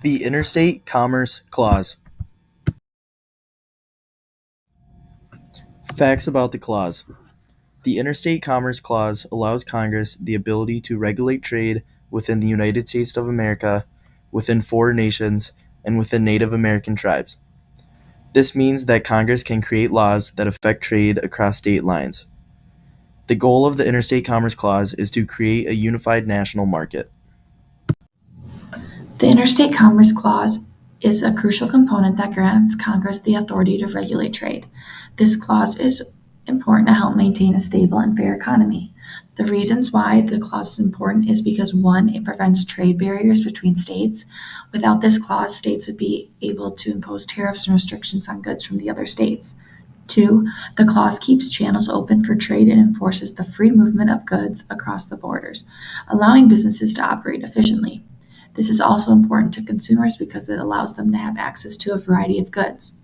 The Interstate Commerce Clause. Facts about the clause. The Interstate Commerce Clause allows Congress the ability to regulate trade within the United States of America, within foreign nations, and within Native American tribes. This means that Congress can create laws that affect trade across state lines. The goal of the Interstate Commerce Clause is to create a unified national market. The Interstate Commerce Clause is a crucial component that grants Congress the authority to regulate trade. This clause is important to help maintain a stable and fair economy. The reasons why the clause is important is because one, it prevents trade barriers between states. Without this clause, states would be able to impose tariffs and restrictions on goods from the other states. Two, the clause keeps channels open for trade and enforces the free movement of goods across the borders, allowing businesses to operate efficiently. This is also important to consumers because it allows them to have access to a variety of goods.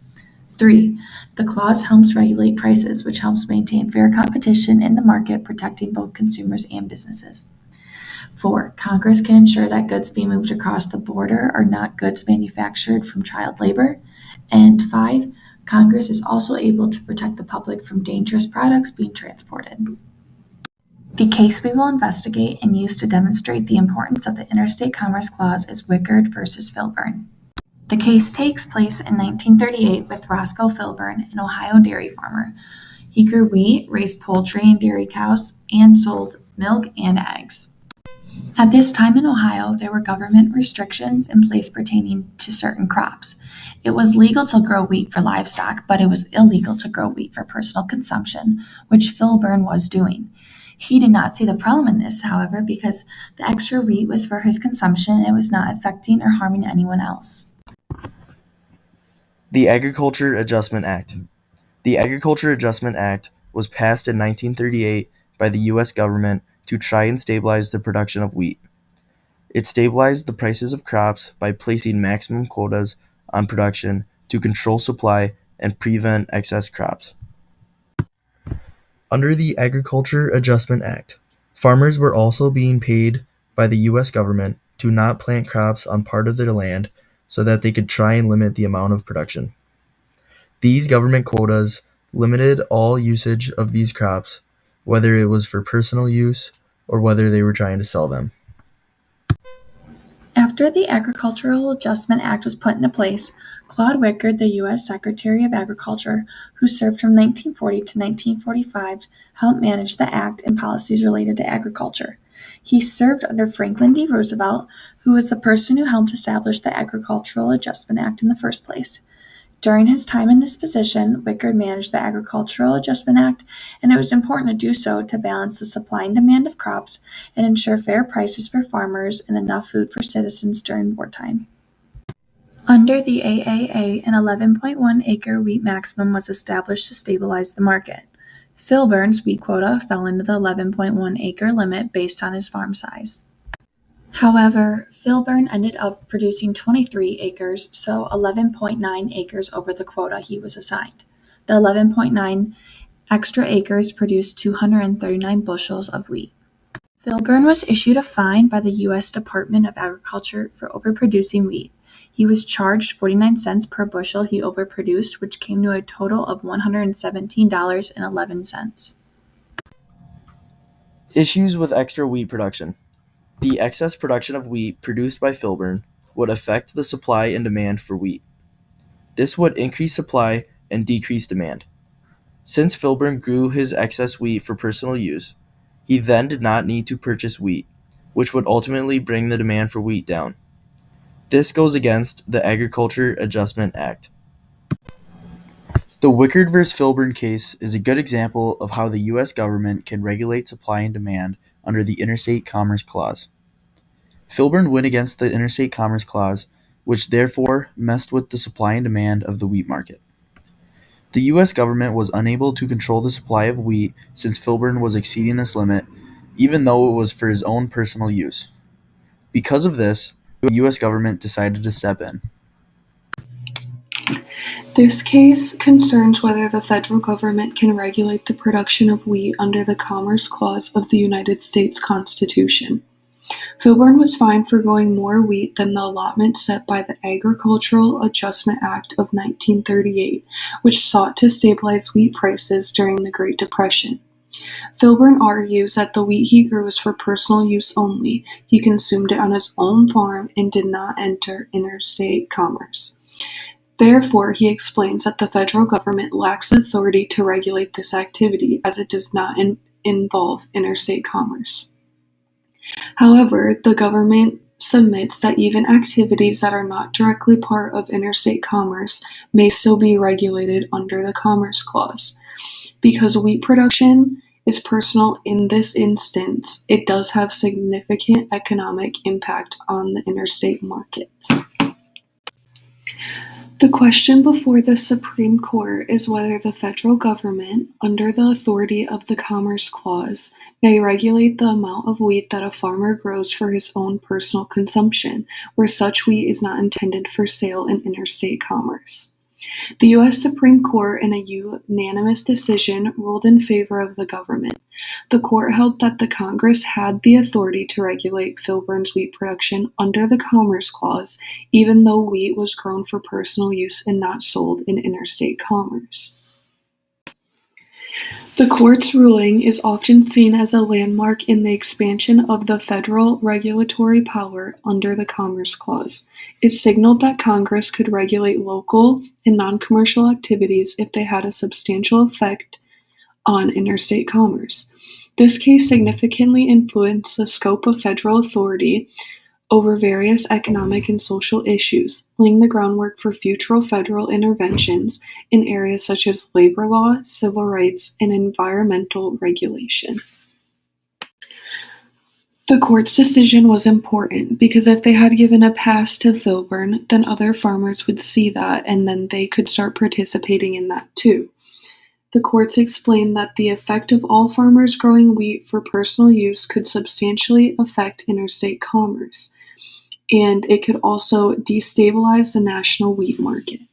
Three, the clause helps regulate prices, which helps maintain fair competition in the market, protecting both consumers and businesses. Four, Congress can ensure that goods being moved across the border are not goods manufactured from child labor. And five, Congress is also able to protect the public from dangerous products being transported. The case we will investigate and use to demonstrate the importance of the Interstate Commerce Clause is Wickard versus Filburn. The case takes place in 1938 with Roscoe Filburn, an Ohio dairy farmer. He grew wheat, raised poultry and dairy cows, and sold milk and eggs. At this time in Ohio, there were government restrictions in place pertaining to certain crops. It was legal to grow wheat for livestock, but it was illegal to grow wheat for personal consumption, which Filburn was doing. He did not see the problem in this, however, because the extra wheat was for his consumption and it was not affecting or harming anyone else. The Agriculture Adjustment Act. The Agriculture Adjustment Act was passed in 1938 by the U.S. government to try and stabilize the production of wheat. It stabilized the prices of crops by placing maximum quotas on production to control supply and prevent excess crops. Under the Agriculture Adjustment Act, farmers were also being paid by the U.S. government to not plant crops on part of their land so that they could try and limit the amount of production. These government quotas limited all usage of these crops, whether it was for personal use or whether they were trying to sell them. After the Agricultural Adjustment Act was put into place, Claude Wickard, the U.S. Secretary of Agriculture, who served from 1940 to 1945, helped manage the act and policies related to agriculture. He served under Franklin D. Roosevelt, who was the person who helped establish the Agricultural Adjustment Act in the first place. During his time in this position, Wickard managed the Agricultural Adjustment Act, and it was important to do so to balance the supply and demand of crops and ensure fair prices for farmers and enough food for citizens during wartime. Under the AAA, an 11.1 acre wheat maximum was established to stabilize the market. Filburn's wheat quota fell into the 11.1 acre limit based on his farm size. However, Filburn ended up producing 23 acres, so 11.9 acres over the quota he was assigned. The 11.9 extra acres produced 239 bushels of wheat. Filburn was issued a fine by the U.S. Department of Agriculture for overproducing wheat. He was charged 49 cents per bushel he overproduced, which came to a total of $117.11. Issues with extra wheat production. The excess production of wheat produced by Filburn would affect the supply and demand for wheat. This would increase supply and decrease demand. Since Filburn grew his excess wheat for personal use, he then did not need to purchase wheat, which would ultimately bring the demand for wheat down. This goes against the Agriculture Adjustment Act. The Wickard vs. Filburn case is a good example of how the U.S. government can regulate supply and demand under the Interstate Commerce Clause. Filburn went against the Interstate Commerce Clause, which therefore messed with the supply and demand of the wheat market. The U.S. government was unable to control the supply of wheat since Filburn was exceeding this limit, even though it was for his own personal use. Because of this, the U.S. government decided to step in. This case concerns whether the federal government can regulate the production of wheat under the Commerce Clause of the United States Constitution. Filburn was fined for growing more wheat than the allotment set by the Agricultural Adjustment Act of 1938, which sought to stabilize wheat prices during the Great Depression. Filburn argues that the wheat he grew was for personal use only. He consumed it on his own farm and did not enter interstate commerce. Therefore, he explains that the federal government lacks authority to regulate this activity as it does not involve interstate commerce. However, the government submits that even activities that are not directly part of interstate commerce may still be regulated under the Commerce Clause. Because wheat production is personal in this instance, it does have significant economic impact on the interstate markets. The question before the Supreme Court is whether the federal government, under the authority of the Commerce Clause, may regulate the amount of wheat that a farmer grows for his own personal consumption, where such wheat is not intended for sale in interstate commerce. The U.S. Supreme Court, in a unanimous decision, ruled in favor of the government. The court held that the Congress had the authority to regulate Filburn's wheat production under the Commerce Clause, even though wheat was grown for personal use and not sold in interstate commerce. The court's ruling is often seen as a landmark in the expansion of the federal regulatory power under the Commerce Clause. It signaled that Congress could regulate local and non-commercial activities if they had a substantial effect on interstate commerce. This case significantly influenced the scope of federal authority over various economic and social issues, laying the groundwork for future federal interventions in areas such as labor law, civil rights, and environmental regulation. The court's decision was important because if they had given a pass to Filburn, then other farmers would see that and then they could start participating in that too. The courts explained that the effect of all farmers growing wheat for personal use could substantially affect interstate commerce, and it could also destabilize the national wheat market.